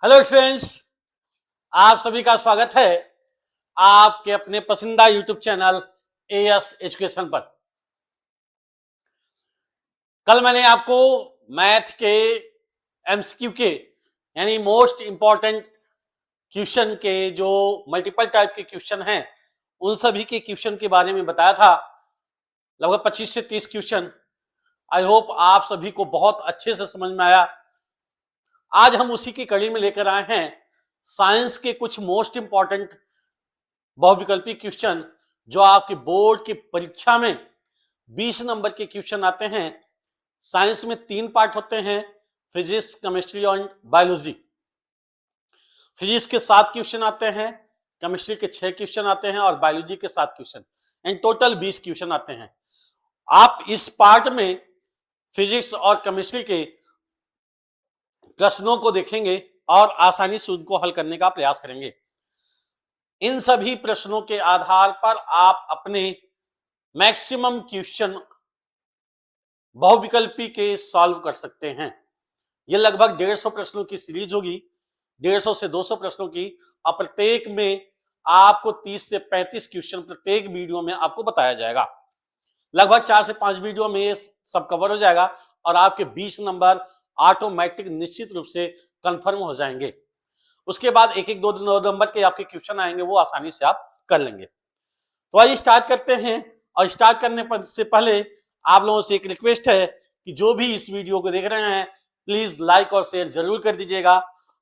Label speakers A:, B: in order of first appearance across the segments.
A: Hello friends, आप सभी का स्वागत है आपके अपने पसंदीदा यूट्यूब चैनल एएस एजुकेशन पर। कल मैंने आपको मैथ के एमसीक्यू के यानी मोस्ट इंपॉर्टेंट क्वेश्चन के जो मल्टीपल टाइप के क्वेश्चन हैं उन सभी के क्वेश्चन के बारे में बताया था। लगभग 25 से 30 क्वेश्चन। आई होप आप सभी को बहुत अच्छे से समझ में आया। आज हम उसी की कड़ी में लेकर आए हैं साइंस के कुछ मोस्ट इंपॉर्टेंट बहुविकल्पी क्वेश्चन जो आपके बोर्ड की परीक्षा में 20 नंबर के क्वेश्चन आते हैं। साइंस में 3 पार्ट होते हैं, फिजिक्स, केमिस्ट्री और बायोलॉजी। फिजिक्स के 7 क्वेश्चन आते हैं, केमिस्ट्री के 6 क्वेश्चन आते हैं और बायोलॉजी के 7 क्वेश्चन, एंड टोटल 20 क्वेश्चन आते हैं। आप इस पार्ट में फिजिक्स और केमिस्ट्री के प्रश्नों को देखेंगे और आसानी से उनको हल करने का प्रयास करेंगे। इन सभी प्रश्नों के आधार पर आप अपने मैक्सिमम क्वेश्चन बहुविकल्पी के सॉल्व कर सकते हैं। यह लगभग 150 प्रश्नों की सीरीज होगी, 150 से 200 प्रश्नों की, और प्रत्येक में आपको 30 से 35 क्वेश्चन प्रत्येक वीडियो में आपको बताया जाएगा। लगभग 4 से 5 वीडियो में सब कवर हो जाएगा और आपके 20 नंबर ऑटोमेटिक निश्चित रूप से कंफर्म हो जाएंगे। उसके बाद एक एक 2 नंबर के आपके क्वेश्चन आएंगे, वो आसानी से आप कर लेंगे। तो आइए स्टार्ट करते हैं। और स्टार्ट करने से पहले आप लोगों से एक रिक्वेस्ट है कि जो भी इस वीडियो को देख रहे हैं प्लीज लाइक और शेयर जरूर कर दीजिएगा।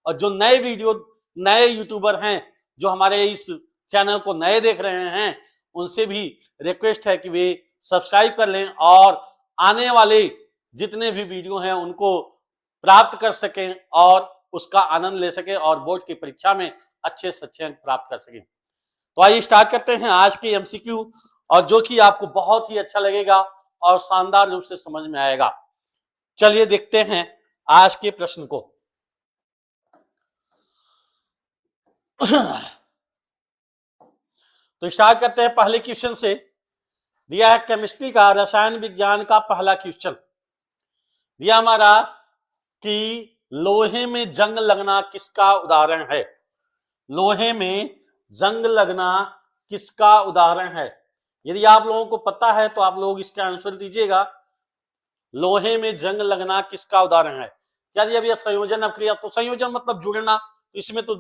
A: और जो नए यूट्यूबर हैं जो हमारे इस चैनल को नए देख रहे हैं उनसे भी रिक्वेस्ट है कि वे सब्सक्राइब कर लें और आने वाले जितने भी वीडियो हैं उनको प्राप्त कर सकें और उसका आनंद ले सकें और बोर्ड की परीक्षा में अच्छे से अच्छे अंक प्राप्त कर सकें। तो आइए स्टार्ट करते हैं आज के एमसीक्यू, और जो कि आपको बहुत ही अच्छा लगेगा और शानदार रूप से समझ में आएगा। चलिए देखते हैं आज के प्रश्न को। तो स्टार्ट करते हैं पहले क्वेश्चन से। दिया है केमिस्ट्री का रसायन विज्ञान का पहला क्वेश्चन। दिया हमारा कि लोहे में जंग लगना किसका उदाहरण है। लोहे में जंग लगना किसका उदाहरण है। यदि आप लोगों को पता है तो आप लोग इसका आंसर दीजिएगा। लोहे में जंग लगना किसका उदाहरण है। क्या दिया भैया? संयोजन अभिक्रिया। तो संयोजन मतलब जुड़ना, इसमें तो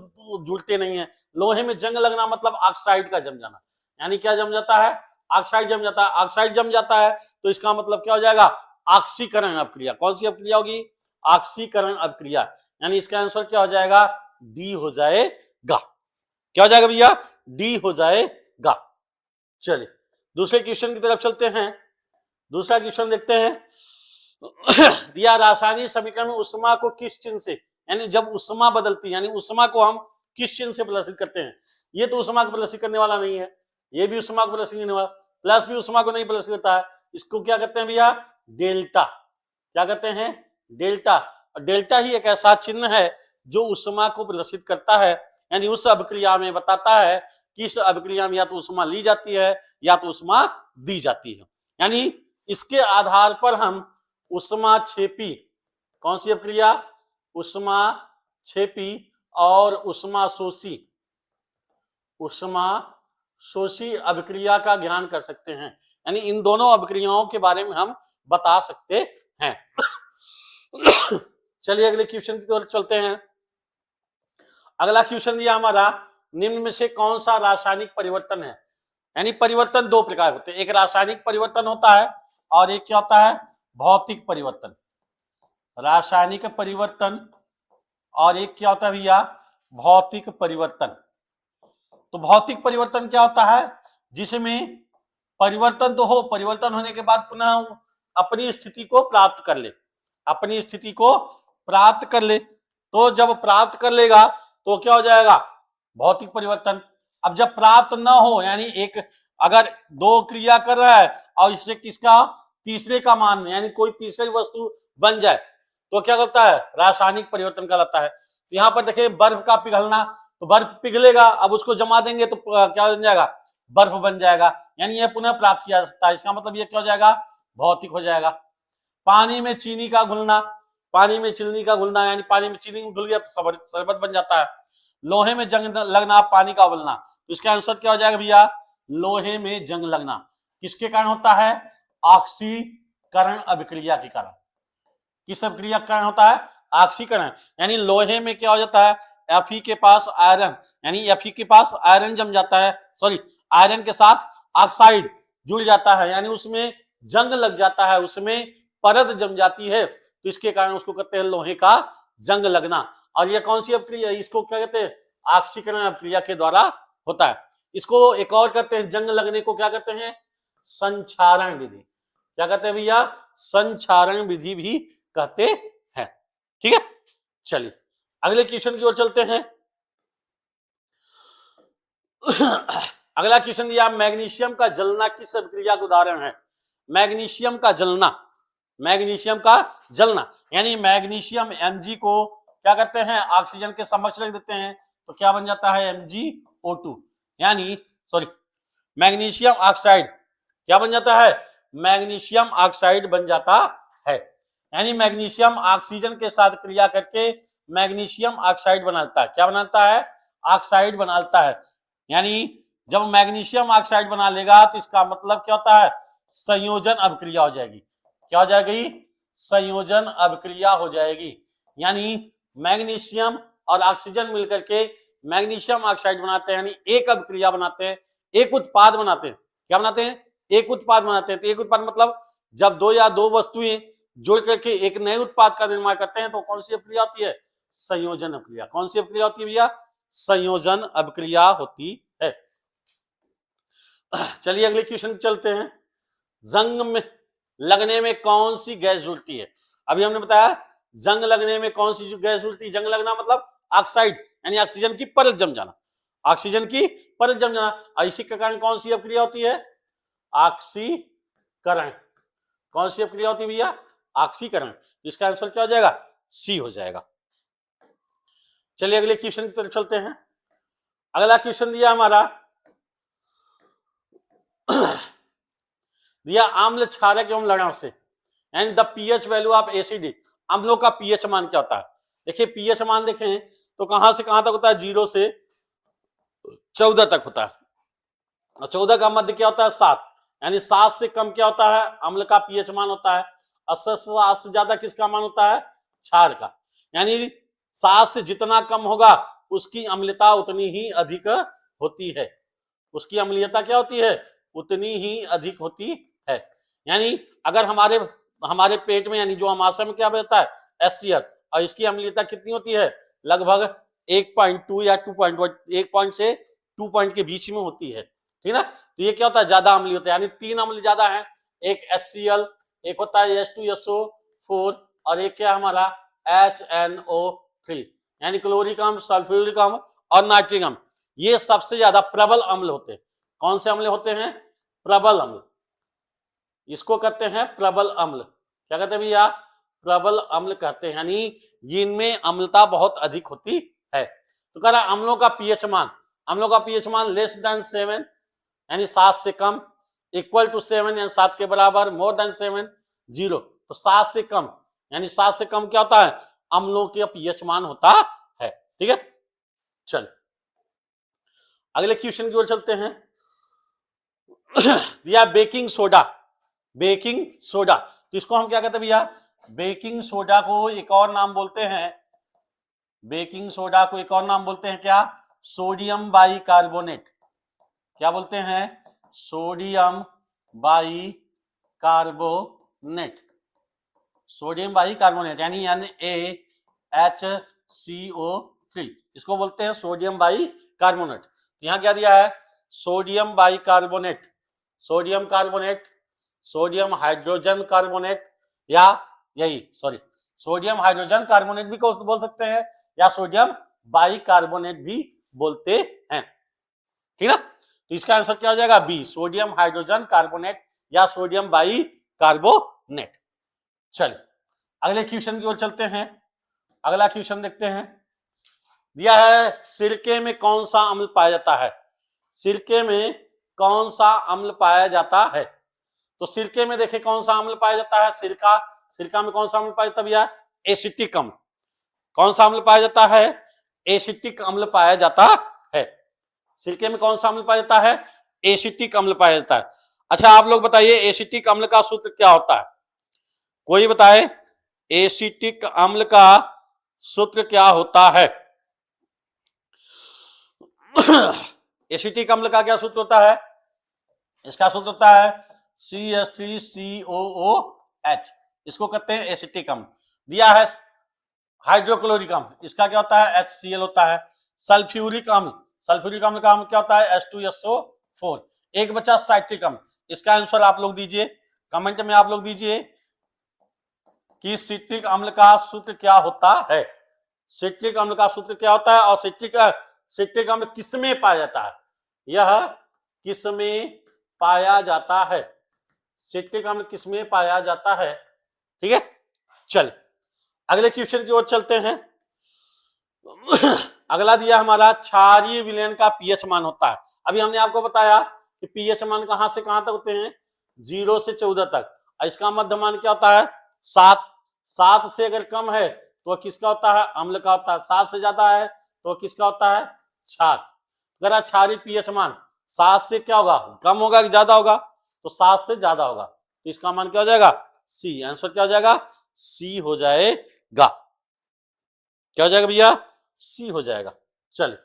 A: जुड़ते नहीं है। लोहे में जंग लगना मतलब ऑक्साइड का जम जाना। यानी क्या जम जाता है? ऑक्साइड जम जाता है। ऑक्साइड जम जाता है तो इसका मतलब क्या हो जाएगा? ऑक्सीकरण अभिक्रिया। कौन सी अभिक्रिया होगी? ऑक्सीकरण अभिक्रिया। यानी इसका आंसर क्या हो जाएगा? डी हो जाएगा। क्या हो जाएगा भैया? डी हो जाएगा। चलिए दूसरे क्वेश्चन की तरफ चलते हैं। दूसरा क्वेश्चन देखते हैं। दिया रासायनिक समीकरण में उष्मा को किस चिन्ह से, यानी जब उष्मा बदलती, यानी उष्मा को हम किस चिन्ह से प्रदर्शित करते हैं। ये तो उष्मा को प्रदर्शित करने वाला नहीं है, ये भी उष्मा को प्रदर्शित करने वाला, प्लस भी उष्मा को नहीं प्रदर्शित करता है। इसको क्या कहते हैं भैया? डेल्टा। क्या कहते हैं? डेल्टा। और डेल्टा ही एक ऐसा चिन्ह है जो उष्मा को प्रदर्शित करता है, यानी उस अभिक्रिया में बताता है कि इस अभिक्रिया में या तो उष्मा ली जाती है या तो उष्मा दी जाती है। यानी इसके आधार पर हम उष्मा छेपी, कौन सी अभिक्रिया? उष्मा छेपी और उष्मा शोषी अभिक्रिया का ज्ञान कर सकते हैं। यानी इन दोनों अभिक्रियाओं के बारे में हम बता सकते हैं। चलिए अगले क्वेश्चन की ओर चलते हैं। अगला क्वेश्चन दिया हमारा, निम्न में से कौन सा रासायनिक परिवर्तन है। यानी परिवर्तन 2 प्रकार होते हैं, एक रासायनिक परिवर्तन होता है और एक क्या होता है? भौतिक परिवर्तन। रासायनिक परिवर्तन और एक क्या होता है भैया? भौतिक परिवर्तन। तो भौतिक परिवर्तन क्या होता है? जिसमें परिवर्तन तो हो, परिवर्तन होने के बाद पुनः अपनी स्थिति को प्राप्त कर ले, अपनी स्थिति को प्राप्त कर ले। तो जब प्राप्त कर लेगा तो क्या हो जाएगा? भौतिक परिवर्तन। अब जब प्राप्त ना हो, यानी एक अगर 2 क्रिया कर रहा है और इससे किसका तीसरे का मान, यानी कोई तीसरी वस्तु बन जाए तो क्या करता है? रासायनिक परिवर्तन कहलाता है। यहां पर देखिए बर्फ का पिघलना, तो बर्फ पिघलेगा, अब उसको जमा देंगे तो क्या बन जाएगा? बर्फ बन जाएगा। यानी यह पुनः प्राप्त किया जा सकता है। इसका मतलब यह क्या हो जाएगा? भौतिक हो जाएगा। पानी में चीनी का घुलना, पानी में चीनी का घुलना, यानी पानी में चीनी घुल गया तो शरबत बन जाता है। लोहे में जंग लगना, पानी का उबलना, तो इसका आंसर क्या हो जाएगा भैया, लोहे में जंग लगना किसके कारण होता है, ऑक्सीकरण अभिक्रिया के कारण। किस अभिक्रिया के कारण होता है, ऑक्सीकरण। यानी लोहे में क्या हो जाता है, Fe के पास आयरन, यानी Fe के पास आयरन जम जाता है, सॉरी आयरन के साथ ऑक्साइड जुड़ जाता है, यानी उसमें जंग लग जाता है, उसमें परत जम जाती है, तो इसके कारण उसको कहते हैं लोहे का जंग लगना। और ये कौन सी अभिक्रिया, इसको क्या कहते हैं, ऑक्सीकरण अभिक्रिया के द्वारा होता है। इसको एक और कहते हैं, जंग लगने को क्या कहते हैं, संक्षारण विधि। क्या कहते हैं भैया, संक्षारण विधि भी कहते हैं। ठीक है, चलिए अगले क्वेश्चन की ओर चलते हैं। अगला क्वेश्चन दिया, मैग्नीशियम का जलना किस अभिक्रिया का उदाहरण है। मैग्नीशियम का जलना, मैग्नीशियम का जलना, यानी मैग्नीशियम Mg को क्या करते हैं, ऑक्सीजन के समक्ष रख देते हैं, तो क्या बन जाता है, MgO2, यानी सॉरी मैग्नीशियम ऑक्साइड क्या बन जाता है, मैग्नीशियम ऑक्साइड बन जाता है। यानी मैग्नीशियम ऑक्सीजन के साथ क्रिया करके मैग्नीशियम ऑक्साइड बनाता है, क्या बनाता है, ऑक्साइड बनाता है। यानी जब मैग्नीशियम ऑक्साइड बना लेगा तो इसका मतलब क्या होता है, संयोजन अभिक्रिया हो जाएगी। क्या हो जाएगी, संयोजन अभिक्रिया हो जाएगी। यानी मैग्नीशियम और ऑक्सीजन मिलकर के मैग्नीशियम ऑक्साइड बनाते हैं, यानी एक अभिक्रिया बनाते हैं, एक उत्पाद बनाते हैं। क्या बनाते हैं, एक उत्पाद बनाते हैं। तो एक उत्पाद मतलब जब दो या दो वस्तुएं जोड़ करके एक नए उत्पाद का निर्माण करते हैं तो कौन सी अभिक्रिया होती है, संयोजन अभिक्रिया। कौन सी अभिक्रिया होती है भैया, संयोजन अभिक्रिया होती है। चलिए अगले क्वेश्चन चलते हैं। जंग में लगने में कौन सी गैस जुड़ती है। अभी हमने बताया जंग लगने में कौन सी गैस जुड़ती है, जंग लगना मतलब ऑक्साइड यानी ऑक्सीजन की परत जम जाना, ऑक्सीजन की परत जम जाना। और इसी के कारण कौन सी अभिक्रिया होती है, ऑक्सीकरण। कौन सी अभिक्रिया होती है भैया, ऑक्सीकरण। इसका आंसर क्या हो जाएगा, सी हो जाएगा। चलिए अगले क्वेश्चन की तरफ चलते हैं। अगला क्वेश्चन दिया हमारा, दिया आम्ल क्षारक एवं लवण से, and the pH value of acid. अम्लों का पीएच मान क्या होता है। देखिए पीएच मान देखें तो कहां से कहां तक होता है, 0 से 14 तक होता है, और 14 का मध्य क्या होता है, 7, यानी 7 से कम क्या होता है, अम्ल का पीएच मान होता है। और 7 से ज्यादा किसका मान होता है, क्षार का। यानी 7 से जितना कम होगा उसकी अम्लता उतनी ही अधिक होती है, उसकी अम्लीयता क्या होती है, उतनी ही अधिक होती है। यानी अगर हमारे पेट में यानी जो अमाशय में क्या बचता है, HCl, और इसकी अम्लीयता कितनी होती है, लगभग 1.2 या 2.1, 1 पॉइंट से 2 पॉइंट के बीच में होती है। ठीक है ना, तो ये क्या होता है, ज्यादा अम्लीय होता है। यानी 3 अम्ल ज्यादा है, एक HCl, एक होता है H2SO4, और एक क्या हमारा HNO3, यानी क्लोरिक अम्ल, सल्फ्यूरिक अम्ल और नाइट्रिक अम्ल। ये सबसे ज्यादा प्रबल अम्ल होते हैं। कौन से अम्ल होते हैं, प्रबल अम्ल। इसको कहते हैं प्रबल अम्ल। क्या कहते हैं भैया, प्रबल अम्ल कहते हैं, यानी जिनमें अम्लता बहुत अधिक होती है। तो कह रहा अम्लों का पीएच मान, अम्लों का पीएच मान लेस देन 7 यानी 7 से कम, इक्वल टू 7 यानी 7 के बराबर, मोर देन 7 0। तो 7 से कम यानी 7 से कम क्या होता है, अम्लों का पीएच मान होता है। ठीक है, चल अगले क्वेश्चन की ओर चलते हैं। दिया बेकिंग सोडा, बेकिंग सोडा, तो इसको हम क्या कहते हैं भैया, बेकिंग सोडा को एक और नाम बोलते हैं, बेकिंग सोडा को एक और नाम बोलते हैं क्या, सोडियम बाइकार्बोनेट। क्या बोलते हैं, सोडियम बाइकार्बोनेट, सोडियम बाइकार्बोनेट यानी NaHCO3, इसको बोलते हैं सोडियम बाइकार्बोनेट। यहां क्या दिया है, sodium bicarbonate, sodium carbonate, sodium hydrogen carbonate, या यही सॉरी सोडियम हाइड्रोजन कार्बोनेट भी बोल सकते हैं, या सोडियम बाइकार्बोनेट भी बोलते हैं। ठीक है, तो इसका आंसर क्या हो जाएगा, बी, सोडियम हाइड्रोजन कार्बोनेट या सोडियम बाइकार्बोनेट। चलिए अगले क्वेश्चन की ओर चलते हैं। अगला क्वेश्चन देखते हैं। दिया है सिरके में कौन सा अम्ल पाया जाता है, सिरके में कौन सा अम्ल पाया जाता है। तो सिरके में देखें कौन सा अम्ल पाया जाता है, सिरका, सिरका में कौन सा अम्ल पाया जाता है भैया, एसिटिक अम्ल। कौन सा अम्ल पाया जाता है? एसिटिक अम्ल पाया जाता है। सिरके में कौन सा अम्ल पाया जाता है? एसिटिक अम्ल पाया जाता है। अच्छा आप लोग बताइए एसिटिक अम्ल का सूत्र क्या होता है? कोई बताए एसिटिक अम्ल का सूत्र क्या होता है? एसिटिक अम्ल का क्या सूत्र होता है? इसका सूत्र होता है CH3COOH। इसको कहते हैं एसिटिक अम्ल। दिया है हाइड्रोक्लोरिक अम्ल, इसका क्या होता है? HCl होता है। सल्फ्यूरिक अम्ल, सल्फ्यूरिक अम्ल का अम्ल क्या होता है? H2SO4। एक बचा साइट्रिक अम्ल, इसका आंसर आप लोग दीजिए, कमेंट में आप लोग दीजिए कि सिट्रिक अम्ल का सूत्र क्या होता है। सिट्रिक अम्ल का सूत्र क्या होता है और सिट्रिक अम्ल किसमें पाया जाता है? यह किसमें पाया जाता है? सिट्रिक अम्ल किसमें पाया जाता है? ठीक है, चल अगले क्वेश्चन की ओर चलते हैं। अगला दिया हमारा क्षारीय विलयन का पीएच मान होता है। अभी हमने आपको बताया कि पीएच मान कहां से कहां तक होते हैं? 0 से 14 तक। इसका मध्य मान क्या होता है? 7। 7 से अगर कम है तो किसका होता है? अम्ल का होता है। 7 से ज्यादा है तो किसका होता है? क्षार। अगर क्षारीय पीएच मान 7 से क्या होगा? कम होगा कि ज्यादा होगा? तो 7 से ज्यादा होगा, तो इसका मान क्या हो जाएगा? सी। आंसर क्या हो जाएगा? सी हो जाएगा। क्या हो जाएगा भैया? सी हो जाएगा। चलिए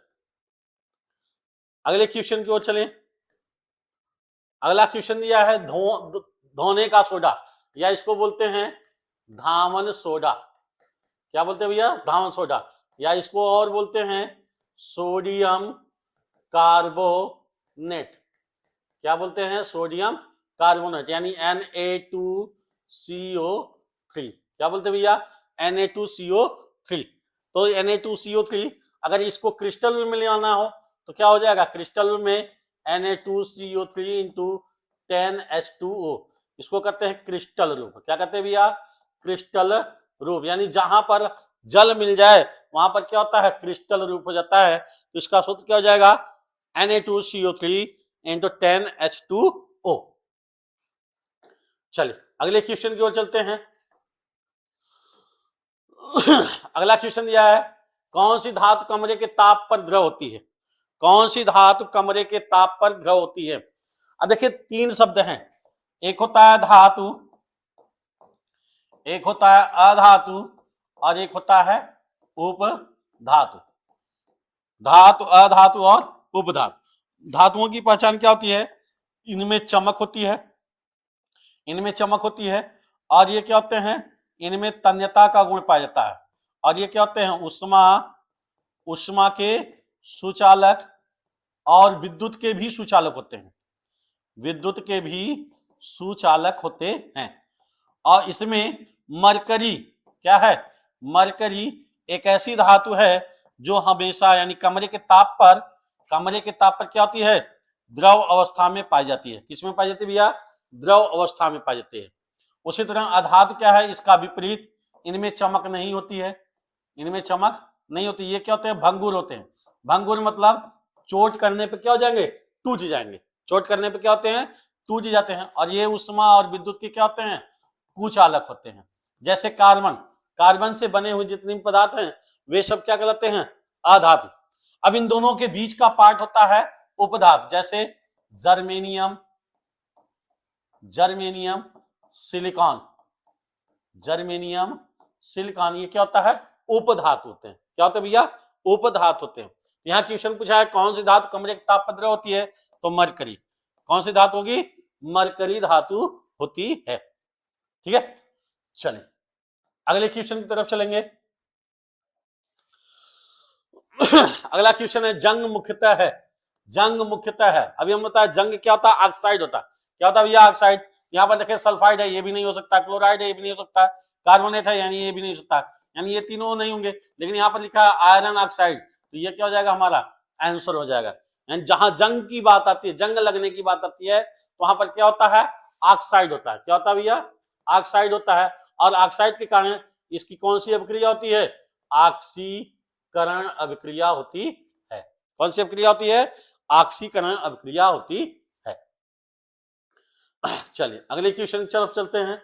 A: अगले क्वेश्चन की ओर चलें। अगला क्वेश्चन दिया है धोने का सोडा, या इसको बोलते हैं धावन सोडा। क्या बोलते हैं भैया? धावन सोडा, या इसको और बोलते हैं सोडियम कार्बोनेट। क्या बोलते हैं? सोडियम कार्बोनेट, यानी Na2CO3। क्या बोलते हैं भैया? Na2CO3। तो Na2CO3 अगर इसको क्रिस्टल में ले आना हो तो क्या हो जाएगा? क्रिस्टल में Na2CO3 इंटू 10H2O। इसको कहते हैं क्रिस्टल रूप। क्या कहते हैं भैया? क्रिस्टल रूप, यानी जहां पर जल मिल जाए वहां पर क्या होता है? क्रिस्टल रूप हो जाता है। तो इसका सूत्र क्या हो जाएगा? Na2CO3 into 10H2O। चलिए अगले क्वेश्चन की ओर चलते हैं। अगला क्वेश्चन दिया है कौन सी धातु कमरे के ताप पर द्रव होती है? कौन सी धातु कमरे के ताप पर द्रव होती है? अब देखिए 3 शब्द हैं, एक होता है धातु, एक होता है अधातु और एक होता है उपधातु। धातु, अधातु और उपधातु। धातुओं की पहचान क्या होती है? इनमें चमक होती है, इनमें चमक होती है, और ये क्या होते हैं? इनमें तन्यता का गुण पाया जाता है, और ये क्या होते हैं? उष्मा के सुचालक और विद्युत के भी सुचालक होते हैं, विद्युत के भी सुचालक होते हैं। और इसमें मरकरी क्या है? मरकरी एक ऐसी धातु है जो हमेशा यानी कमरे के ताप पर क्या होती है? द्रव अवस्था में पाई जाती है। किसमें पाई जाती है भैया? द्रव अवस्था में पाई जाती है। उसी तरह अधातु क्या है? इसका विपरीत, इनमें चमक नहीं होती है, इनमें चमक नहीं होती। ये क्या होते हैं? भंगुर होते हैं। भंगुर मतलब चोट करने पे क्या हो जाएंगे? टूट जाएंगे। चोट करने पे क्या होते हैं? टूट जाते हैं। और ये उष्मा और विद्युत के क्या होते हैं? कुचालक होते हैं। जैसे कार्बन से बने हुए जितने पदार्थ हैं वे सब क्या कहलाते हैं? अधातु। अब इन दोनों के बीच का पार्ट होता है उपधातु, जैसे जर्मेनियम, सिलिकॉन, ये क्या होता है? उपधातु होते हैं। क्या होते हैं भैया? उपधातु होते हैं। यहाँ क्वेश्चन पूछा है कौन सी धातु कमरे के ताप पर द्रव होती है? तो मरकरी। कौन सी धातु होगी? मरकरी धातु होती है। ठीक है, चलिए अगले क्वेश्चन की तरफ चलेंगे। अगला क्वेश्चन है जंग मुख्यतः है। जंग मुख्यतः है, अभी हम बताया जंग क्या होता है? ऑक्साइड होता है। क्या होता है भैया? ऑक्साइड। यहाँ पर देखिए सल्फाइड है, ये भी नहीं हो सकता, क्लोराइड है, ये भी नहीं हो सकता, कार्बोनेट है, यानी ये भी नहीं हो सकता, यानी ये तीनों नहीं होंगे। लेकिन यहाँ पर लिखा है आयरन ऑक्साइड, तो ये क्या हो जाएगा? हमारा आंसर हो जाएगा। यानी जहां जंग की बात आती है, जंग लगने की बात आती है, तो वहां पर क्या होता है? ऑक्साइड होता है। क्या होता है भैया? ऑक्साइड होता है। और ऑक्साइड के कारण इसकी कौन सी अभिक्रिया होती है? ऑक्सीकरण अभिक्रिया होती है। कौन सी अभिक्रिया होती है? ऑक्सीकरण अभिक्रिया होती है। चलिए अगले क्वेश्चन की तरफ चलते हैं।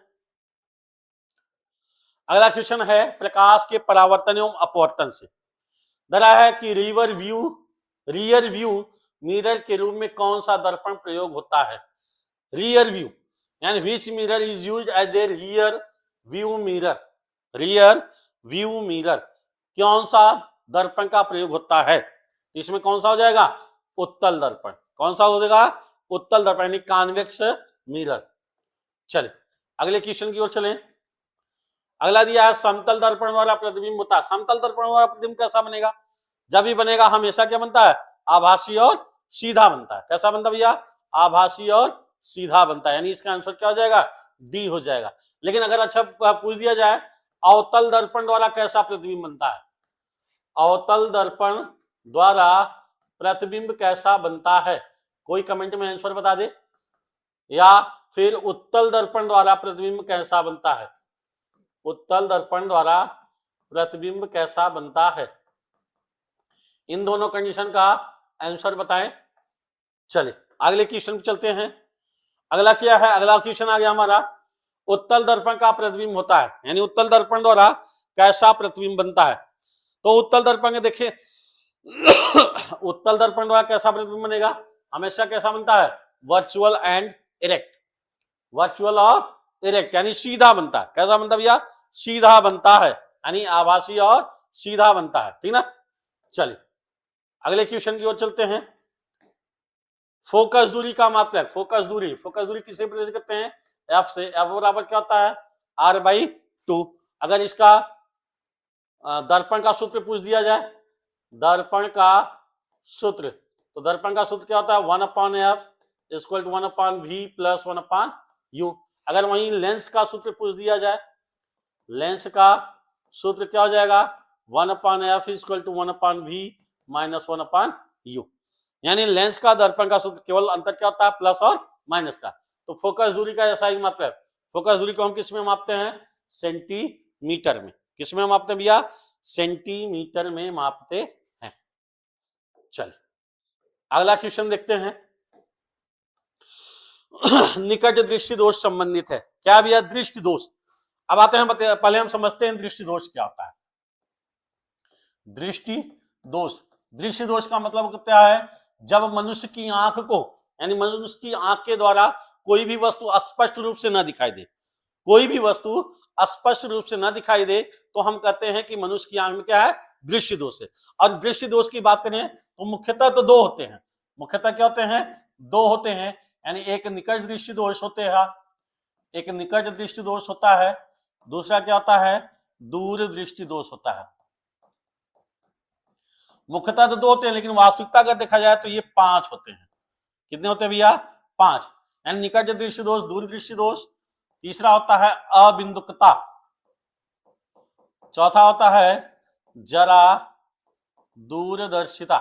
A: अगला क्वेश्चन है प्रकाश के परावर्तन एवं अपवर्तन से। दरा है कि रियर व्यू मिरर के रूप में कौन सा दर्पण प्रयोग होता है? रियर व्यू यानी which mirror is use as a rear view mirror. Rear view mirror कौन सा दर्पण का प्रयोग होता है? इसमें कौन सा हो जाएगा? उत्तल दर्पण। कौन सा हो जाएगा? उत्तल दर्पण यानी कॉन्वेक्स मिरर। चले अगले क्वेश्चन की ओर चलें। अगला दिया है समतल दर्पण वाला प्रतिबिंब होता है। समतल दर्पण वाला प्रतिबिंब कैसा बनेगा? जब भी बनेगा हमेशा क्या बनता है? आभासी और सीधा बनता है। कैसा बनता है भैया? आभासी और सीधा बनता है, यानी इसका आंसर क्या हो जाएगा? डी हो जाएगा। लेकिन अगर अच्छा पूछ दिया जाए अवतल दर्पण द्वारा कैसा प्रतिबिंब बनता है? अवतल दर्पण द्वारा प्रतिबिंब कैसा बनता है? कोई कमेंट में आंसर बता दे। या फिर उत्तल दर्पण द्वारा प्रतिबिंब कैसा बनता है? उत्तल दर्पण द्वारा प्रतिबिंब कैसा बनता है? इन दोनों कंडीशन का आंसर बताएं। चलिए अगले क्वेश्चन पे चलते हैं। अगला क्या है? अगला क्वेश्चन आ गया हमारा उत्तल दर्पण का प्रतिबिंब होता है, यानी उत्तल दर्पण द्वारा कैसा प्रतिबिंब बनता है? तो उत्तल दर्पण के देखिए उत्तल दर्पण द्वारा कैसा प्रतिबिंब बनेगा? हमेशा कैसा बनता है? Virtual and erect. वर्चुअल और इरेक्ट यानी सीधा बनता है। कैसा बनता है भैया? सीधा बनता है, यानी आभासी और सीधा बनता है। ठीक ना? चलिए अगले क्वेश्चन की ओर चलते हैं। फोकस दूरी का मात्रक। फोकस दूरी किससे प्रदर्शित करते हैं? एफ से। एफ बराबर क्या होता है? R/2। अगर इसका दर्पण का सूत्र पूछ दिया जाए, दर्पण का सूत्र, तो दर्पण का सूत्र क्या होता है? 1/f = 1/v + 1/u। अगर वहीं लेंस का सूत्र पूछ दिया जाए, लेंस का सूत्र क्या हो जाएगा? 1/f = 1/v - 1/u। यानी लेंस का दर्पण का सूत्र केवल अंतर क्या होता है? प्लस और माइनस का। तो फोकस दूरी का ऐसा ही मतलब। फोकस दूरी को हम किस में मापते हैं? सेंटीमीटर में। किस में मापते हैं भैया? सेंटीमीटर में मापते हैं। चलिए अगला क्वेश्चन देखते हैं। निकट दृष्टि दोष संबंधित है। क्या भैया? दृष्टि दोष। अब आते हैं पहले हम समझते हैं दृष्टि दोष क्या होता है। दृष्टि दोष का मतलब क्या है? जब मनुष्य की आंख को, यानी मनुष्य की आंख के द्वारा कोई भी वस्तु स्पष्ट रूप से न दिखाई दे, कोई भी वस्तु स्पष्ट रूप से न दिखाई दे, तो हम कहते हैं कि मनुष्य की आंख में क्या है? दृष्टि दोष है। और दृष्टि दोष की बात करें तो मुख्यतः तो दो होते हैं। मुख्यतः क्या होते हैं? दो होते हैं, यानी एक निकट दृष्टि दोष होते हैं, एक निकट दृष्टि दोष होता है, दूसरा क्या होता है? दूर दृष्टि दोष होता है। मुख्यतः तो दो होते हैं, लेकिन वास्तविकता अगर देखा जाए तो ये 5 होते हैं। कितने होते हैं भैया? 5। यानी निकट दृष्टि दोष, दूर दृष्टि दोष, तीसरा होता है अबिंदुकता, चौथा होता है जरा दूरदर्शिता,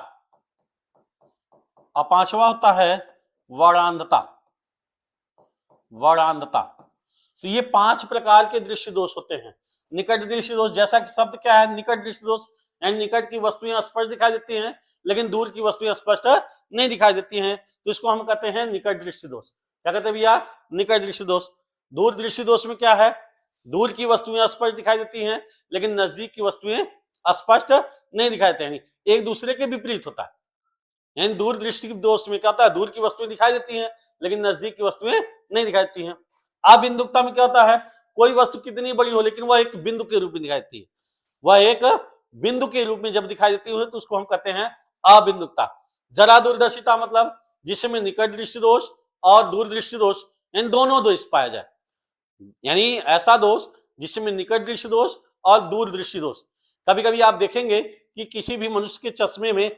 A: और पांचवा होता है वर्णांधता। तो ये 5 प्रकार के दृष्टि दोष होते हैं। निकट दृष्टि दोष, जैसा कि शब्द क्या है? निकट दृष्टि दोष, यानी निकट की वस्तुएं स्पष्ट दिखाई देती हैं, लेकिन दूर की वस्तुएं स्पष्ट नहीं दिखाई देती हैं, तो इसको हम कहते हैं निकट दृष्टि दोष। क्या कहते हैं भैया? निकट दृष्टि दोष। दूर दृष्टि दोष में क्या है? दूर की वस्तुएं स्पष्ट दिखाई देती हैं, लेकिन नजदीक की वस्तुएं स्पष्ट नहीं दिखाई देती हैं, एक दूसरे के विपरीत होता है। यानी दूर दृष्टि दोष में क्या होता है? दूर की वस्तुएं दिखाई देती हैं, लेकिन नजदीक की वस्तुएं नहीं दिखाई देती हैं। अबिंदुकता में क्या होता है? कोई वस्तु कितनी बड़ी हो, लेकिन वह एक बिंदु के रूप में दिखाई देती है, वह एक बिंदु के रूप में जब दिखाई देती है, तो उसको हम कहते हैं अबिंदुकता। जरा दूरदर्शिता मतलब जिसमें निकट दृष्टि दोष और दूर दृष्टि दोष, इन दोनों दोष पाया जाए, यानी ऐसा दोष जिसमें निकट दृष्टि दोष और दूर दृष्टि दोष। कभी कभी आप देखेंगे कि किसी भी मनुष्य के चश्मे में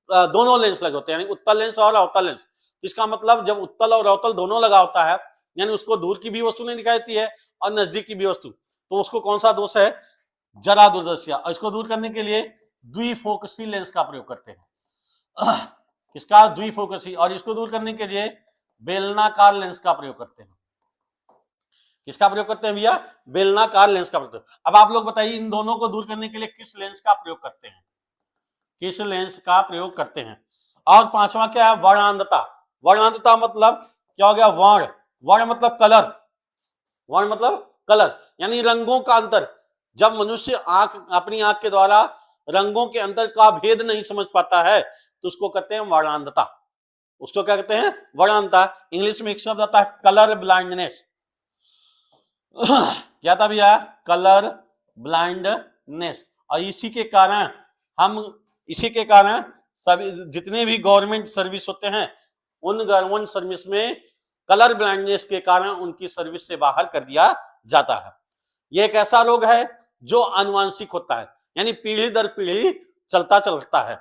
A: दोनों लेंस लगे होते हैं, यानी उत्तल लेंस और अवतल लेंस। इसका मतलब जब उत्तल और अवतल दोनों लगा होता है, यानी उसको दूर की भी वस्तु नहीं दिखाई देती है और नजदीक की भी वस्तु, तो उसको कौन सा दोष है? जरा दूरदर्शिता। और इसको दूर करने के लिए द्विफोकसी लेंस का प्रयोग करते हैं। किसका? द्विफोकसी। और इसको दूर करने के लिए बेलनाकार लेंस का प्रयोग करते हैं। किसका प्रयोग करते हैं भैया? बेलनाकार लेंस का प्रयोग। अब आप लोग बताइए, इन दोनों को दूर करने के लिए किस लेंस का प्रयोग करते हैं? किस लेंस का प्रयोग करते हैं? और पांचवा क्या है? वर्णांधता। वर्णांधता मतलब क्या हो गया? वर्ण मतलब कलर, वर्ण मतलब कलर, यानी रंगों का अंतर। जब मनुष्य अपनी आंख के द्वारा रंगों के अंदर का भेद नहीं समझ पाता है तो उसको कहते हैं वर्णांधता। उसको क्या कहते हैं? वर्णांधता। इंग्लिश में एक शब्द आता है कलर ब्लाइंडनेस। क्या था भैया? Colour blindness. और इसी के कारण सभी जितने भी गवर्नमेंट सर्विस होते हैं उन गवर्नमेंट सर्विस में कलर ब्लाइंडनेस के कारण उनकी सर्विस से बाहर कर दिया जाता है। यह एक ऐसा रोग है जो आनुवांशिक होता है, यानी पीढ़ी दर पीढ़ी चलता है।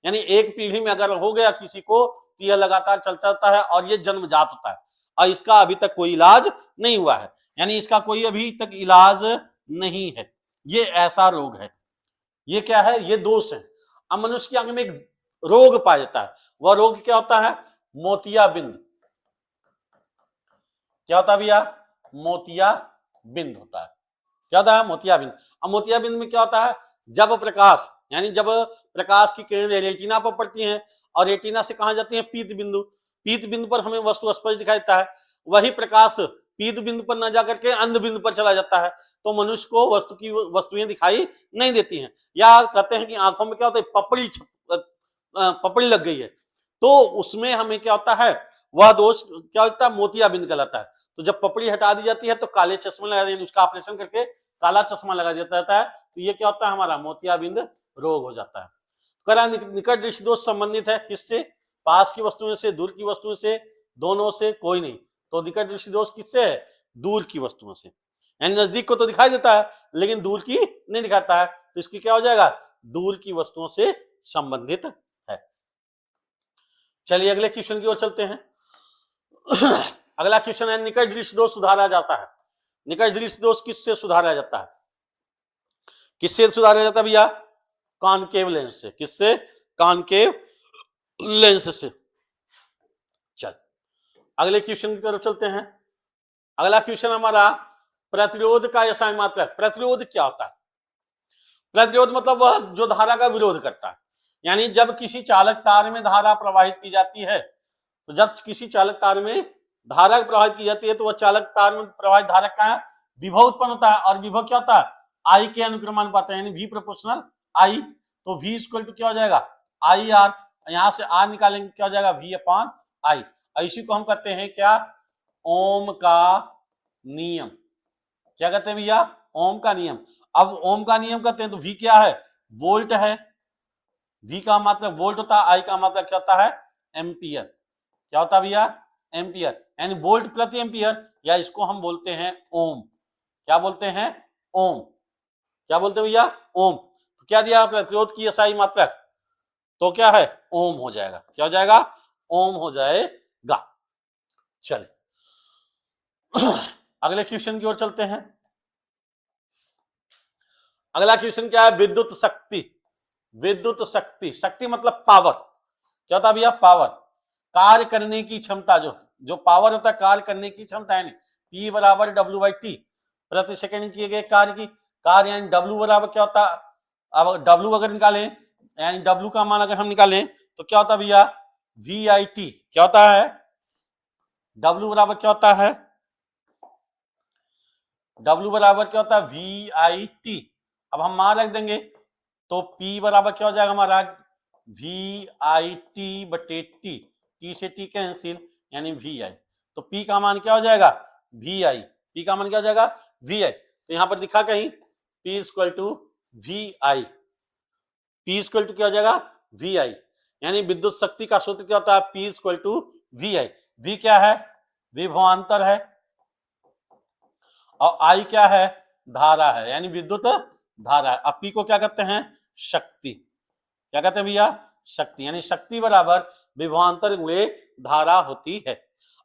A: यानी एक पीढ़ी में अगर हो गया किसी को तो यह लगातार चलता है और यह जन्मजात होता है और इसका अभी तक कोई इलाज नहीं हुआ है, यानी इसका कोई अभी तक इलाज नहीं है। ये ऐसा रोग है। ये क्या है? ये दोष है। अब मनुष्य की आंख में एक रोग पाया जाता है। वह रोग क्या होता है? मोतियाबिंद। क्या होता है भैया? मोतियाबिंद होता है। क्या होता है? मोतियाबिंद। अब मोतियाबिंद में क्या होता है? जब प्रकाश की किरणें रेटिना पर पड़ती हैं और रेटिना से कहां जाती है? पीत बिंदु। पीत बिंदु पर हमें वस्तु स्पष्ट दिखाई देता है। वही प्रकाश पीत बिंदु पर न जाकर के अंध बिंदु पर चला जाता है तो मनुष्य को वस्तुएं दिखाई नहीं देती हैं। या कहते हैं कि आंखों में क्या होता है? पपड़ी लग गई है, तो उसमें हमें क्या होता है? वह दोष क्या होता है? मोतियाबिंद कहलाता है। तो जब पपड़ी हटा दी जाती है तो काले चश्मे लगा देंगे, उसका ऑपरेशन करके काला चश्मा लगा देता है तो ये क्या होता है? हमारा मोतियाबिंद रोग हो जाता है। कला निकट दृष्टि दोष संबंधित है किससे? पास की वस्तुओं से, दूर की वस्तुओं से, दोनों से? कोई नहीं। तो निकट दृष्टि दोष किससे है? दूर की वस्तुओं से। यानी नजदीक को तो दिखाई देता है लेकिन दूर की नहीं दिखाता है, तो इसकी क्या हो जाएगा? दूर की वस्तुओं से संबंधित है। चलिए अगले क्वेश्चन की ओर चलते हैं। अगला क्वेश्चन है निकट दृष्टि दोष सुधारा जाता है। निकट दृष्टि दोष किससे सुधारा जाता है? किससे सुधारा जाता है भैया? कॉनकेव लेंस से। किससे? कॉनकेव लेंस से। चल अगले क्वेश्चन की तरफ चलते हैं। अगला क्वेश्चन हमारा प्रतिरोध का रसायन मात्रक। प्रतिरोध क्या होता है? प्रतिरोध मतलब वह जो धारा का विरोध करता है। यानी जब किसी चालक तार में धारा प्रवाहित की जाती है तो जब किसी चालक तार में धारा प्रवाहित की जाती है तो वह चालक तार में प्रवाहित धारा का विभव उत्पन्न होता है। और विभव क्या होता है? आई के अनुक्रमानुपात है, यानी वी प्रोपोर्शनल आई। तो वी इक्वल टू क्या हो जाएगा? I R. यहां से आर निकालेंगे क्या हो जाएगा? V upon I. इसी को हम कहते हैं क्या? ओम का नियम। क्या कहते हैं भैया? ओम का नियम। अब ओम का नियम कहते हैं तो वी क्या है? वोल्ट है। वी का मतलब वोल्ट होता है, आई का मतलब क्या होता है? एम्पियर। क्या होता है भैया? एम्पियर, यानी वोल्ट प्रति एम्पियर, या इसको हम बोलते हैं ओम। क्या बोलते हैं? ओम। क्या बोलते हैं भैया? ओम। तो क्या दिया? प्रतिरोध की एसआई मात्रक, तो क्या है? ओम हो जाएगा। क्या हो जाएगा? ओम हो जाएगा। चलिए अगले क्वेश्चन की ओर चलते हैं। अगला क्वेश्चन क्या है? विद्युत शक्ति। विद्युत शक्ति। शक्ति मतलब पावर। क्या होता है भैया? पावर। कार्य करने की क्षमता। जो पावर होता है कार्य करने की क्षमता, यानी P बराबर W/T, प्रति सेकंड किए गए कार्य की। कार्य यानी W बराबर क्या होता है? अब W अगर निकालें, यानी W का मान अगर हम निकालें तो क्या होता है भैया? VIT। क्या होता है? W बराबर क्या होता है? W बराबर क्या होता है? VIT। अब हम मान रख देंगे तो P बराबर क्या हो जाएगा हमारा? VIT/T। T से T कैंसिल, यानी VI। तो P का मान क्या हो जाएगा? VI। P का मान क्या हो जाएगा? VI। तो यहां पर दिखा कहीं P equal to VI। P equal to क्या हो जाएगा? VI। यानी विद्युत शक्ति का सूत्र क्या होता है? P equal to VI। V क्या है? विभवांतर है, और I क्या है? धारा है, यानी विद्युत धारा है। अब P को क्या कहते हैं? शक्ति। क्या कहते हैं भैया? शक्ति। यानी शक्ति बराबर विभवांतर हुए धारा होती है।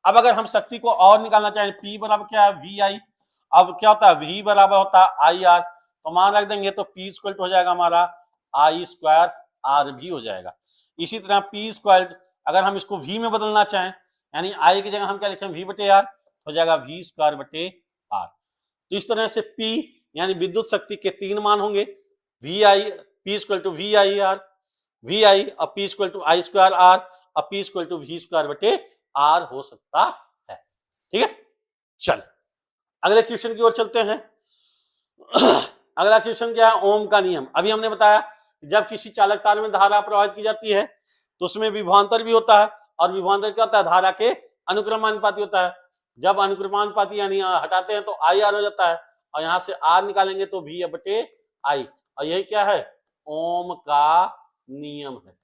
A: अब अगर हम शक्ति को और निकालना चाहें, P बराबर क्या है? VI। अब क्या होता है? V बराबर होता है IR। तो मान रख देंगे तो P इक्वल हो जाएगा हमारा I² R भी हो जाएगा। इसी तरह P इक्वल अगर हम इसको V में बदलना चाहें, यानी I की जगह हम क्या लिखें? V/R, हो जाएगा V²/R। तो इस तरह से P यानी विद्युत शक्ति के 3 मान होंगे। P equal to VIR, VI, और P equal to I² R, और P इक्वल टू V²/R हो सकता है। ठीक है, चल अगले क्वेश्चन की ओर चलते हैं। अगला क्वेश्चन क्या है, ओम का नियम। अभी हमने बताया जब किसी चालक तार में धारा प्रवाहित की जाती है तो उसमें विभवांतर भी होता है, और विभवांतर क्या होता है, धारा के अनुक्रमानुपाती होता है। जब अनुक्रमानुपाती यानी हटाते हैं तो आई आर हो जाता है, और यहां से आर निकालेंगे तो वी बटे आई, और यही क्या है, ओम का नियम है।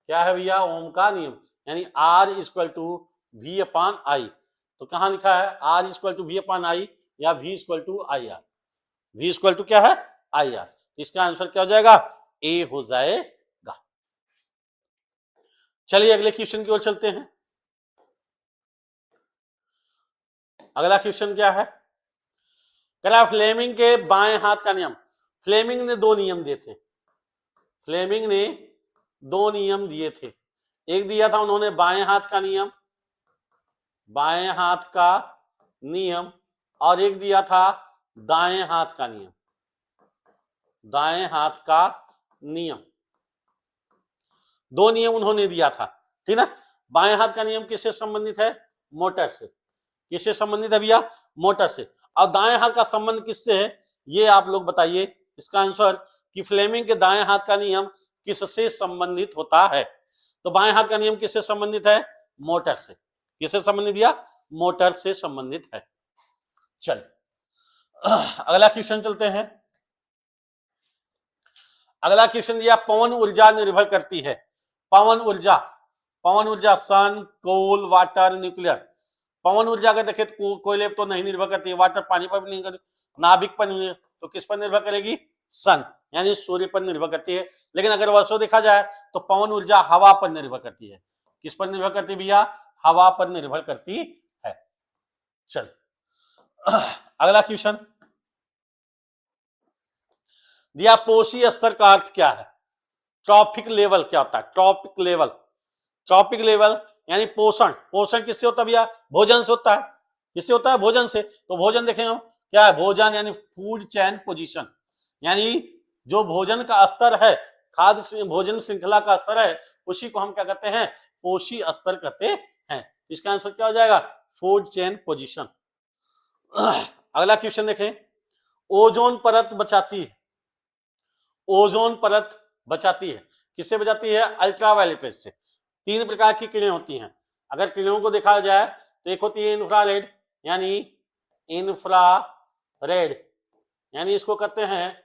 A: क्या है भैया, ओम का नियम, यानी R equal to V upon I. तो कहां लिखा है, R equal to V upon I या V equal to I R. V equal to क्या है, आई आर। इसका आंसर क्या हो जाएगा, ए हो जाएगा। चलिए अगले क्वेश्चन की ओर चलते हैं। अगला क्वेश्चन क्या है, करा फ्लेमिंग के बाएं हाथ का नियम। फ्लेमिंग ने दो नियम दिए थे, फ्लेमिंग ने दो नियम दिए थे। एक दिया था उन्होंने बाएं हाथ का नियम, बाएं हाथ का नियम, और एक दिया था दाएं हाथ का नियम, दाएं हाथ का नियम। दो नियम उन्होंने दिया था, ठीक ना। बाएं हाथ का नियम किससे संबंधित है, मोटर से। किससे संबंधित है भैया, मोटर से। और दाएं हाथ का संबंध किससे है, ये आप लोग बताइए इसका आंसर, कि फ्लेमिंग के दाएं हाथ का नियम किससे संबंधित होता है। तो बाएं हाथ का नियम किससे संबंधित है, मोटर से। किससे संबंधित भैया, मोटर से संबंधित है। चल अगला क्वेश्चन चलते हैं। अगला क्वेश्चन दिया, पवन ऊर्जा निर्भर करती है। पवन ऊर्जा, पवन ऊर्जा सन, कोल, वाटर, न्यूक्लियर। पवन ऊर्जा अगर देखें तो कोयले पर तो नहीं निर्भर करती है, वाटर पानी पर भी नहीं करती, नाभिक पर नहीं, तो किस पर निर्भर करेगी, सन यानी सूर्य पर निर्भर करती है। लेकिन अगर वर्षों देखा जाए तो पवन ऊर्जा हवा पर निर्भर करती है। किस पर निर्भर करती है भैया, हवा पर निर्भर करती है। चल अगला क्वेश्चन दिया, पोषी स्तर का अर्थ क्या है। ट्रॉपिक लेवल क्या होता है, ट्रॉपिक लेवल। ट्रॉपिक लेवल यानी पोषण। पोषण किससे होता है भैया, भोजन से होता है। किससे होता है, भोजन से। तो भोजन देखेंगे हम क्या है, भोजन यानी फूड चेन पोजीशन, यानी जो भोजन का स्तर है, खाद्य भोजन श्रृंखला का स्तर है, उसी को हम क्या कहते हैं, पोषी स्तर कहते हैं। इसका आंसर क्या हो जाएगा, फूड चेन पोजीशन। अगला क्वेश्चन देखें, ओजोन परत बचाती है। ओजोन परत बचाती है, किससे बचाती है, अल्ट्रावायलेट रेज से। तीन प्रकार की किरणें होती हैं। अगर किरणों को देखा जाए तो एक होती है इंफ्रारेड, यानी इंफ्रारेड यानी इसको कहते हैं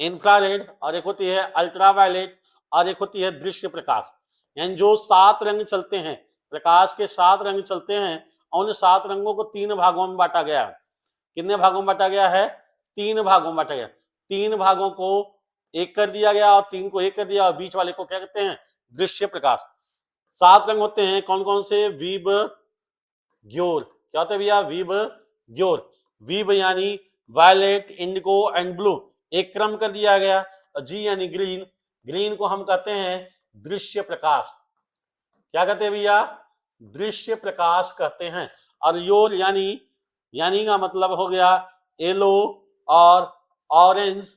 A: इंफ्रारेड, और एक होती है अल्ट्रावायलेट, और एक होती है दृश्य प्रकाश। यानी जो 7 रंग चलते हैं, प्रकाश के 7 रंग चलते हैं, और उन 7 रंगों को 3 भागों में बांटा गया है। कितने भागों में बांटा गया है, 3 भागों में बांटा गया। 3 भागों को एक कर दिया गया और 3 को एक कर दिया, और बीच वाले को क्या कहते हैं, दृश्य प्रकाश। 7 रंग होते हैं, कौन कौन से, वीब ग्योर। क्या होता है भैया, वीब ग्योर। वीब यानी वायलेट, इंडिगो एंड ब्लू, एक क्रम कर दिया गया। जी यानी ग्रीन, ग्रीन को हम कहते हैं दृश्य प्रकाश। क्या कहते हैं भैया, दृश्य प्रकाश कहते हैं। और योर यानी का मतलब हो गया येलो और ऑरेंज,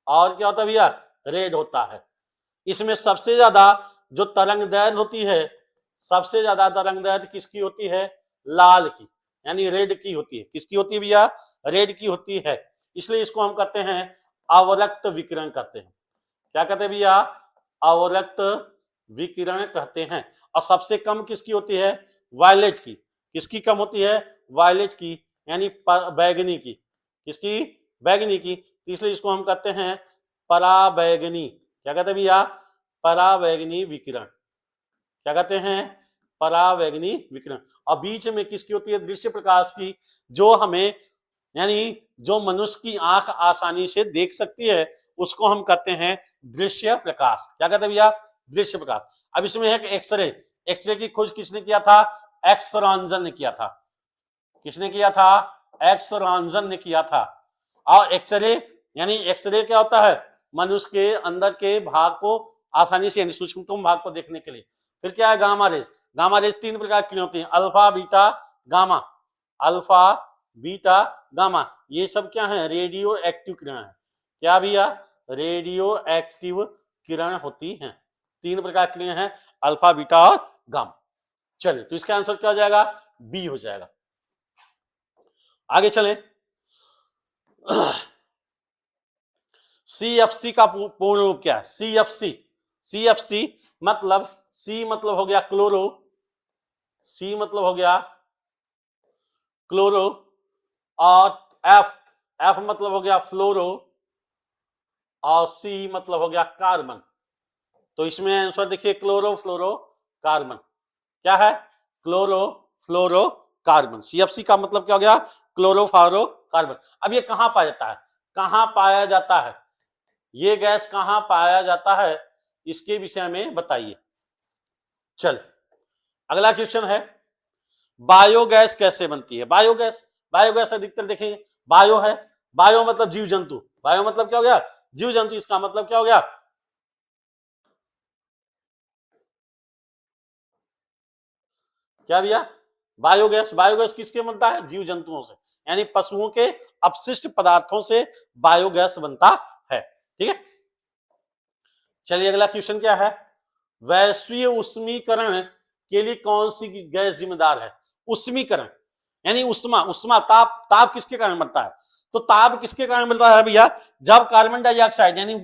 A: और क्या होता है भैया, रेड होता है। इसमें सबसे ज्यादा जो तरंग दैर्घ्य होती है, सबसे ज्यादा तरंग दैर्घ्य किसकी होती है, लाल की, यानी रेड की होती है। किसकी होती है भैया, रेड की होती है। इसलिए इसको हम कहते हैं अवरक्त विकिरण कहते हैं। क्या कहते हैं भैया, अवरक्त विकिरण कहते हैं। और सबसे कम किसकी होती है, वायलेट की। किसकी कम होती है, वायलेट की, यानी बैगनी की। किसकी, बैगनी की। इसलिए इसको हम कहते हैं पराबैंगनी। क्या कहते हैं भैया, पराबैंगनी विकिरण। क्या कहते हैं, पराबैंगनी विकिरण। और बीच में किसकी होती है, दृश्य प्रकाश की, जो हमें यानी जो मनुष्य की आंख आसानी से देख सकती है, उसको हम कहते हैं दृश्य प्रकाश। क्या कहते हैं भैया, दृश्य प्रकाश। अब इसमें है एक्सरे। एक्सरे की खोज किसने किया था, एक्स रॉन्जन ने किया था। किसने किया था, एक्स रॉन्जन ने किया था। और एक्सरे यानी एक्सरे क्या होता है, मनुष्य के अंदर के भाग को आसानी से, यानी सूक्ष्मतम भाग को देखने के लिए। फिर क्या है, गामा रेज। गामा रेज 3 प्रकार की होती हैं, alpha, beta, gamma. Alpha, beta, gamma, ये सब क्या है, रेडियो एक्टिव किरण है। क्या भैया, रेडियो एक्टिव किरण होती हैं। 3 प्रकार की किरण है, अल्फा, बीटा और गामा। चलिए, तो इसका आंसर क्या हो जाएगा, बी हो जाएगा। आगे चलें। CFC का पूर्ण रूप क्या है? CFC मतलब C मतलब हो गया क्लोरो, C मतलब हो गया क्लोरो, और F मतलब हो गया फ्लोरो, और C मतलब हो गया कार्बन। तो इसमें आंसर देखिए क्लोरो फ्लोरो कार्बन। क्या है? क्लोरो फ्लोरो कार्बन। CFC का मतलब क्या हो गया? क्लोरो फ्लोरो कार्बन। अब ये कहां पाया जाता है? कहां पाया जाता है? ये गैस कहां पाया जाता है, इसके विषय में बताइए। चल अगला क्वेश्चन है, बायोगैस कैसे बनती है? बायोगैस अधिकतर देखेंगे बायो है, बायो मतलब जीव जंतु, बायो मतलब क्या हो गया? जीव जंतु। इसका मतलब क्या हो गया? क्या भैया? बायोगैस किसके बनता है? जीव जंतुओं से, यानी पशुओं के अपशिष्ट पदार्थों से बायोगैस बनता है। ठीक है, चलिए अगला क्वेश्चन क्या है, वैश्वीय उष्मीकरण के लिए कौन सी गैस जिम्मेदार है? उष्मीकरण यानी उष्मा ताप किसके कारण बनता है? तो ताप किसके कारण मिलता है भैया? जब कार्बन डाइऑक्साइड यानी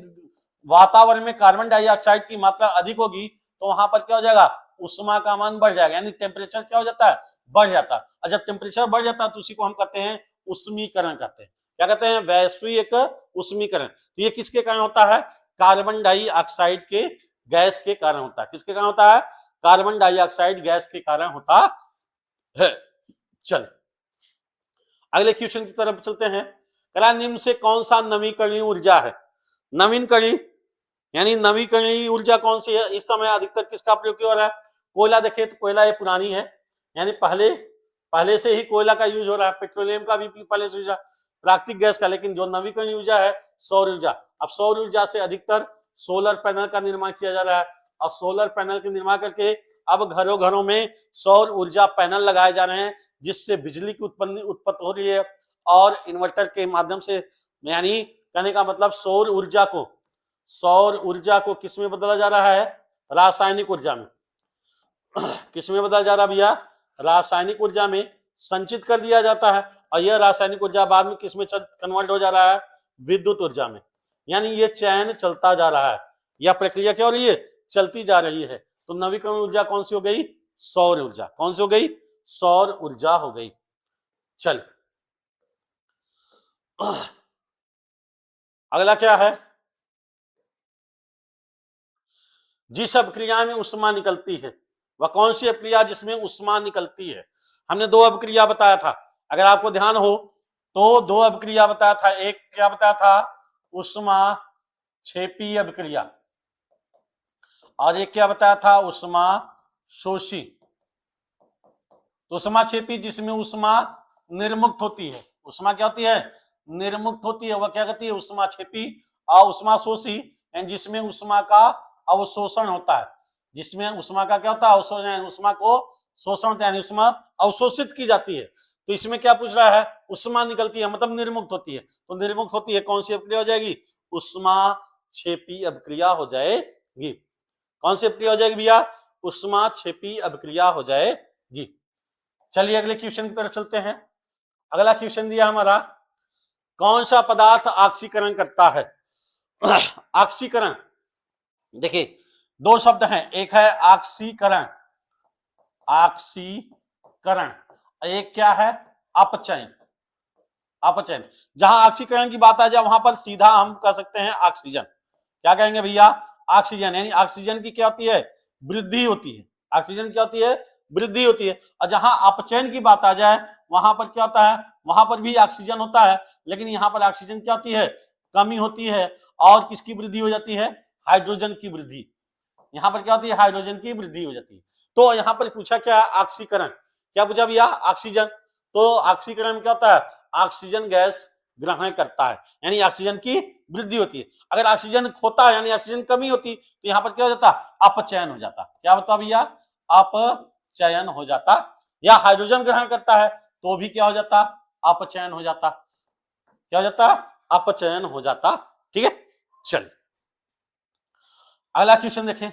A: वातावरण में कार्बन डाइऑक्साइड की मात्रा अधिक होगी तो वहां पर क्या हो जाएगा? उष्मा का मान बढ़ जाएगा, यानी टेम्परेचर क्या हो जाता है? बढ़ जाता है। और जब टेम्परेचर बढ़ जाता है तो उसी को हम कहते हैं उष्मीकरण कहते हैं। क्या कहते हैं? वैश्विक उष्मीकरण। तो ये किसके कारण होता है? कार्बन डाइऑक्साइड के गैस के कारण होता है। किसके कारण होता है? कार्बन डाइऑक्साइड गैस के कारण होता है। चल अगले क्वेश्चन की तरफ चलते हैं। कला निम्न से कौन सा नवीकरणीय ऊर्जा है? नवीकरणीय यानी नवीकरणीय ऊर्जा कौन सी है? इस समय अधिकतर किसका प्रयोग किया रहा है? कोयला। देखिए तो कोयला ये पुरानी है, यानी पहले से ही कोयला का यूज हो रहा है। पेट्रोलियम का भी पहले से यूज है, प्राकृतिक गैस का। लेकिन जो नवीकरणीय ऊर्जा है सौर ऊर्जा। अब सौर ऊर्जा से अधिकतर सोलर पैनल का निर्माण किया जा रहा है, और सोलर पैनल के निर्माण करके अब घरों घरों में सौर ऊर्जा पैनल लगाए जा रहे हैं, जिससे बिजली की उत्पत्ति हो रही है। और इन्वर्टर के माध्यम से, यानी कहने का मतलब सौर ऊर्जा को किस में बदला जा रहा है? रासायनिक ऊर्जा में। किस में बदला जा रहा है भैया? रासायनिक ऊर्जा में संचित कर दिया जाता है, और यह रासायनिक ऊर्जा बाद में किस में कन्वर्ट हो जा रहा है? विद्युत ऊर्जा में। यानी ये चयन चलता जा रहा है, यह प्रक्रिया क्या हो रही है? चलती जा रही है। तो नवीकरणीय ऊर्जा कौन सी हो गई? सौर ऊर्जा। कौन सी हो गई? सौर ऊर्जा हो गई। चल अगला क्या है, जिस अपक्रिया में उष्मा निकलती है वह कौन सी अपक्रिया जिसमें उष्मा निकलती है? हमने दो अपक्रिया बताया था, अगर आपको ध्यान हो तो दो अपक्रिया बताया था। एक क्या बताया था? उष्मा छेपी अपक्रिया, और एक क्या बताया था? उष्मा शोषी। तो उष्मा छेपी जिसमें उष्मा निर्मुक्त होती है, उष्मा क्या होती है? निर्मुक्त होती है, वह क्या कहती है? उष्मा छेपी। और उष्मा शोषी जिसमें उष्मा का अवशोषण होता है, जिसमें उष्मा का क्या होता है? अवशोषण, उष्मा को शोषण होता है, यानी उष्मा अवशोषित की जाती है। तो इसमें क्या पूछ रहा है? उष्मा निकलती है मतलब निर्मुक्त होती है। तो निर्मुक्त होती है कौन सी अपक्रिया हो जाएगी? उष्मा छेपी अपक्रिया हो जाएगी। कौन सी अपक्रिया हो जाएगी भैया? उष्मा छेपी अपक्रिया हो जाएगी। चलिए अगले क्वेश्चन की तरफ चलते हैं। अगला क्वेश्चन दिया हमारा, कौन सा पदार्थ ऑक्सीकरण करता है? ऑक्सीकरण देखिए दो शब्द हैं, एक है ऑक्सीकरण, एक क्या है? अपचयन। जहां ऑक्सीकरण की बात आ जाए वहां पर सीधा हम कह सकते हैं ऑक्सीजन। क्या कहेंगे भैया? ऑक्सीजन। यानी ऑक्सीजन की क्या होती है? वृद्धि होती है। ऑक्सीजन क्या होती है? वृद्धि होती है। और जहां अपचयन की बात आ जाए वहां पर क्या होता है? वहां पर भी ऑक्सीजन होता है, लेकिन यहाँ पर ऑक्सीजन क्या होती है? कमी होती है। और किसकी वृद्धि हो जाती है? हाइड्रोजन की वृद्धि। यहाँ पर क्या होती है? हाइड्रोजन की वृद्धि हो जाती है। तो यहाँ पर पूछा क्या? ऑक्सीकरण। क्या पूछा भैया? ऑक्सीजन। तो ऑक्सीकरण में क्या होता है? ऑक्सीजन गैस ग्रहण करता है, यानी ऑक्सीजन की वृद्धि होती है। अगर ऑक्सीजन खोता है यानी ऑक्सीजन कमी होती तो यहाँ पर क्या हो जाता? अपचयन हो जाता। क्या होता भैया? अपचयन हो जाता। या हाइड्रोजन ग्रहण करता है तो भी क्या हो जाता? अपचयन हो जाता। क्या हो जाता? अपचयन हो जाता। ठीक है, चलिए अगला क्वेश्चन देखें।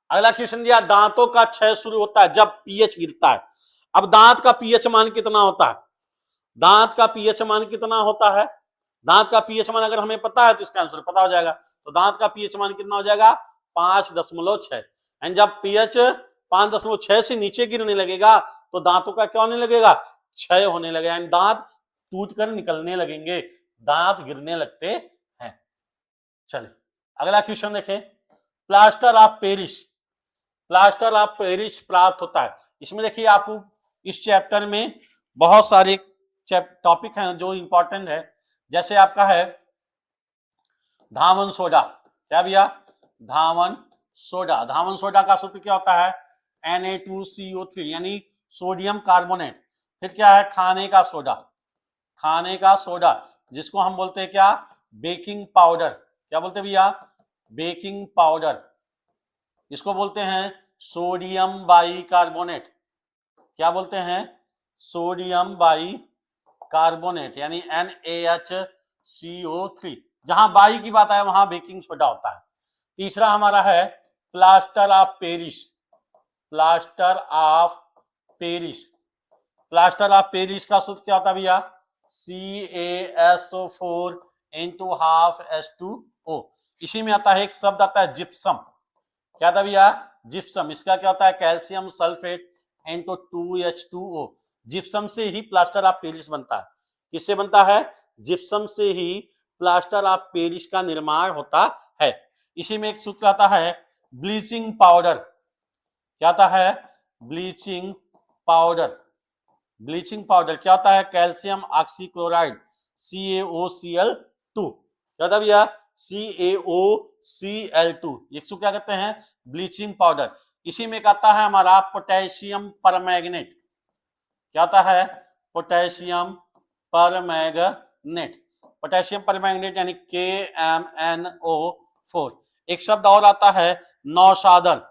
A: अगला क्वेश्चन दिया, दांतों का क्षय शुरू होता है जब पीएच गिरता है। अब दांत का पीएच मान कितना होता है? दांत का पीएच मान कितना होता है? दांत का पीएच मान अगर हमें पता है तो इसका आंसर पता हो जाएगा। तो दांत का पीएच मान कितना हो जाएगा? 5.6। एंड जब पीएच 5.6 से नीचे गिरने लगेगा तो दांतों का क्या होने लगेगा? क्षय होने लगेगा, एंड दांत टूट कर निकलने लगेंगे, दांत गिरने लगते हैं। चलिए अगला क्वेश्चन देखें। Plaster of Paris, plaster of Paris प्राप्त होता है। इसमें देखिए आपको इस चैप्टर में बहुत सारे टॉपिक हैं जो इंपॉर्टेंट है। जैसे आपका है धावन सोडा, क्या भैया? धावन सोडा। धावन सोडा का सूत्र क्या होता है? Na2CO3 यानी सोडियम कार्बोनेट। फिर क्या है? खाने का सोडा, खाने का सोडा जिसको हम बोलते हैं क्या? Baking powder. क्या बोलते हैं भैया? Baking powder. इसको बोलते हैं सोडियम बाइकार्बोनेट। क्या बोलते हैं? सोडियम बाइकार्बोनेट यानी NaHCO3। जहां बाई की बात आए वहां बेकिंग सोडा होता है। तीसरा हमारा है plaster of Paris, plaster of Paris. Plaster of Paris का सूत्र क्या होता है भैया? CaSO4 into half H2O। इसी में आता है एक शब्द आता है जिप्सम। क्या था भैया? जिप्सम। इसका क्या होता है? Calcium sulphate into 2H2O। Gypsum से ही प्लास्टर ऑफ पेरिस बनता है। किससे बनता है? जिप्सम से ही प्लास्टर ऑफ पेरिस का निर्माण होता है। इसी में एक सूत्र आता है ब्लीचिंग पाउडर। क्या आता है? Bleaching powder. ब्लीचिंग पाउडर क्या होता है? Calcium oxychloride CaOCl2। क्या था भैया? CaOCl2। इसको क्या कहते हैं? Bleaching powder. इसी में आता है हमारा पोटेशियम परमैंगनेट। क्या आता है? Potassium permanganate. पोटेशियम परमैंगनेट यानी KMnO4। एक शब्द और आता है नौशादर।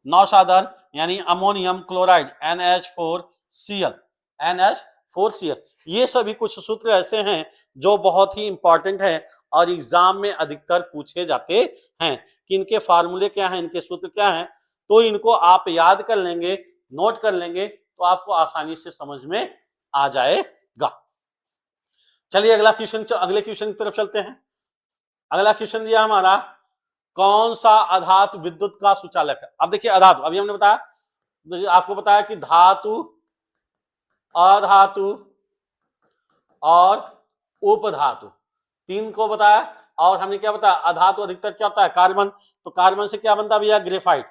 A: नौशादर यानी अमोनियम क्लोराइड NH4Cl। NH4Cl। ये सभी कुछ सूत्र ऐसे हैं जो बहुत ही इंपॉर्टेंट है और एग्जाम में अधिकतर पूछे जाते हैं कि इनके फार्मूले क्या हैं, इनके सूत्र क्या हैं। तो इनको आप याद कर लेंगे, नोट कर लेंगे तो आपको आसानी से समझ में आ जाएगा। चलिए अगला क्वेश्चन, अगले क्वेश्चन की तरफ चलते हैं। अगला क्वेश्चन दिया हमारा, कौन सा अधातु विद्युत का सुचालक है? अब देखिए अधातु, अभी हमने बताया, आपको बताया कि धातु, अधातु और उपधातु, तीन को बताया। और हमने क्या बताया? अधातु अधिकतर क्या होता है? कार्बन। तो कार्बन से क्या बनता है भैया? ग्रेफाइट।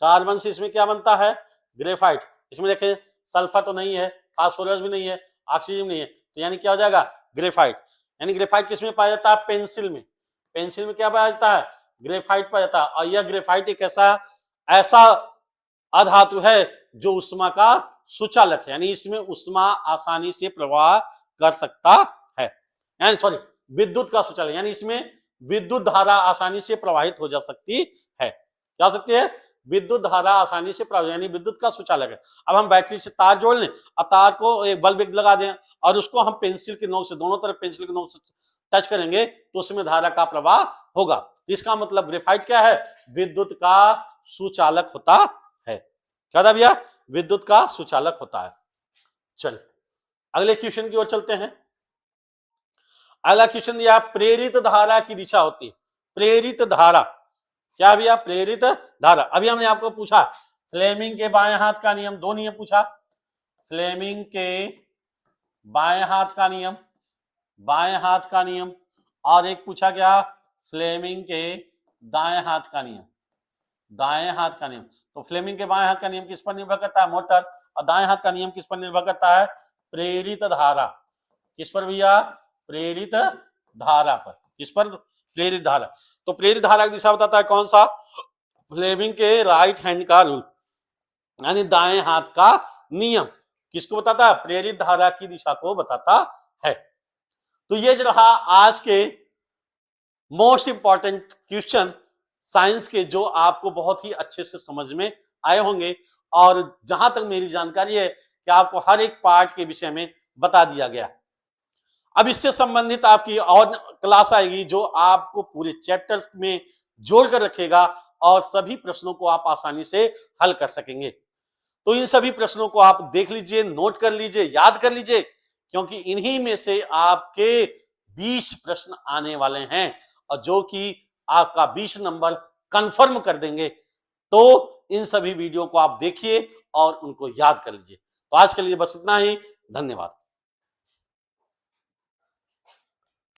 A: कार्बन से इसमें क्या बनता है? ग्रेफाइट। इसमें देखें सल्फर तो नहीं है, फास्फोरस भी नहीं है, ऑक्सीजन नहीं है, तो यानी क्या हो जाएगा? ग्रेफाइट। यानी ग्रेफाइट किसमें पाया जाता है? पेंसिल में। पेंसिल में क्या पाया जाता है? ग्रेफाइट पाया जाता है। और यह ग्रेफाइट एक ऐसा अधातु है जो उष्मा का सुचालक है, यानी इसमें उष्मा आसानी से प्रवाह कर सकता है। यानी सॉरी, विद्युत का सुचालक, यानी इसमें विद्युत धारा आसानी से प्रवाहित हो जा सकती है। क्या हो सकती है? विद्युत धारा आसानी से प्रवाहित, यानी विद्युत का सुचालक है। अब हम बैटरी से तार जोड़ लें, अब तार को एक बल्ब लगा दें और उसको हम पेंसिल के नोक से, दोनों तरफ पेंसिल के नोक से टच करेंगे तो उसमें धारा का प्रवाह होगा। इसका मतलब ग्रेफाइट क्या है? विद्युत का सुचालक होता है। क्या था भैया? विद्युत का सुचालक होता है। चल अगले क्वेश्चन की ओर चलते हैं। अगला क्वेश्चन दिया, प्रेरित धारा की दिशा होती है। प्रेरित धारा क्या भैया? प्रेरित धारा। अभी हमने आपको पूछा फ्लेमिंग के बाएं हाथ का नियम, दो नियम पूछा। फ्लेमिंग के बाएं हाथ का नियम, बाएं हाथ का नियम, और एक पूछा क्या? फ्लेमिंग के दाएं हाथ का नियम, दाएं हाथ का नियम। तो फ्लेमिंग के बाएं हाथ का नियम किस पर निर्भर करता है? मोटर। और दाएं हाथ का नियम किस पर निर्भर करता है? प्रेरित धारा। किस पर भैया? प्रेरित धारा पर। किस पर? प्रेरित धारा। तो प्रेरित धारा की दिशा बताता है कौन सा? फ्लेमिंग के राइट हैंड का रूल, यानी दाएं हाथ का नियम किसको बताता है? प्रेरित धारा की दिशा को बताता है। तो ये जो रहा आज के मोस्ट इंपॉर्टेंट क्वेश्चन साइंस के, जो आपको बहुत ही अच्छे से समझ में आए होंगे। और जहां तक मेरी जानकारी है कि आपको हर एक पार्ट के विषय में बता दिया गया। अब इससे संबंधित आपकी और क्लास आएगी जो आपको पूरे चैप्टर में जोड़ कर रखेगा और सभी प्रश्नों को आप आसानी से हल कर सकेंगे। तो इन सभी प्रश्नों को आप देख लीजिए, नोट कर लीजिए, याद कर लीजिए क्योंकि इन्हीं में से आपके 20 प्रश्न आने वाले हैं और जो कि आपका 20 नंबर कंफर्म कर देंगे। तो इन सभी वीडियो को आप देखिए और उनको याद कर लीजिए। तो आज के लिए बस इतना ही। धन्यवाद।